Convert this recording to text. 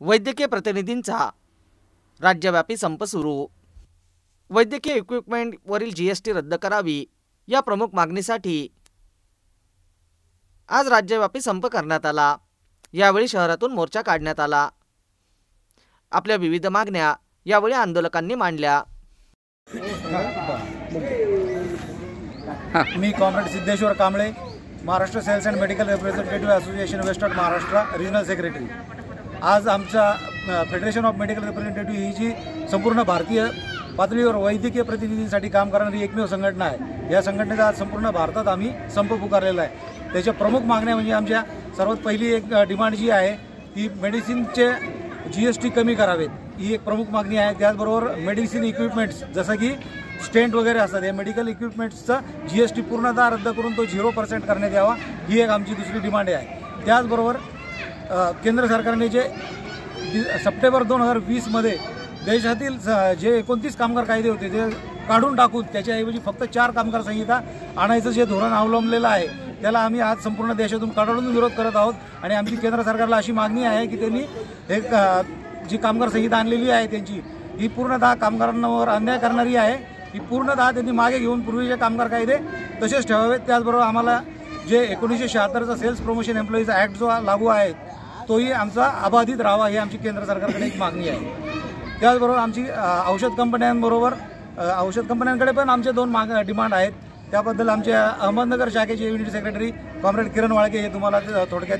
वैद्यकीय प्रतिनिधींचा राज्यव्यापी संप सुरू। वैद्यकीय इक्विपमेंटवरील जीएसटी रद्द करावी या प्रमुख मागणीसाठी आज राज्यव्यापी संप करण्यात आला। यावेळी शहरातून मोर्चा काढण्यात आला। आपल्या विविध मागण्या यावेळी आंदोलकांनी मांडल्या। मी comrade Siddheshwar Kamble, Maharashtra sales and medical representative association western Maharashtra regional secretary. आज आमच्या फेडरेशन ऑफ मेडिकल रिप्रेझेंटेटिव्ह ही जी संपूर्ण भारतीय पातळीवर वैद्यकीय प्रतिनिधींसाठी काम करणारी एकमेव संघटना आहे। या संघटनेचा आज संपूर्ण भारतात आम्ही संप पुकारलेला आहे। त्याच्या प्रमुख मागण्या म्हणजे आमच्या सर्वात पहिली एक डिमांड जी आहे ती मेडिसिनचे जीएसटी कमी करावेत, ही एक प्रमुख मागणी आहे। त्याचबरोबर मेडिसिन इक्विपमेंट्स जसं की स्टेंट वगैरे असतात, या मेडिकल इक्विपमेंट्सचा जीएसटी पूर्णतः रद्द करून तो 0% करण्यात यावा, ही एक आमची दुसरी डिमांड आहे। त्याचबरोबर केंद्र सरकारने जे सप्टेंबर 2020 मध्ये देशातील जे 29 कामगार कायदे होते ते काढून टाकून त्याच्याऐवजी फक्त 4 कामगार संहिता आणायचं जे धोरण अवलंबलेलं आहे त्याला आम्ही आज संपूर्ण देशातून कडाडून विरोध करत आहोत। आणि आमची केंद्र सरकारला अशी मागणी आहे की त्यांनी एक जी कामगार संहिता आणलेली आहे त्यांची ही पूर्णतः कामगारांवर अन्याय करणारी आहे, ही पूर्णतः त्यांनी मागे घेऊन पूर्वीचे कामगार कायदे तसेच ठेवावेत। त्याचबरोबर आम्हाला जे 1976चा सेल्स प्रमोशन एम्प्लॉईज ॲक्ट जो लागू आहे तोही आमचा अबाधित राहावा, ही आमची केंद्र सरकारकडे एक मागणी आहे। त्याचबरोबर आमची औषध कंपन्यांकडे पण आमचे 2 डिमांड आहेत। त्याबद्दल आमच्या अहमदनगर शाखेचे युनिट सेक्रेटरी कॉम्रेड किरण वाळके हे तुम्हाला थोडक्यात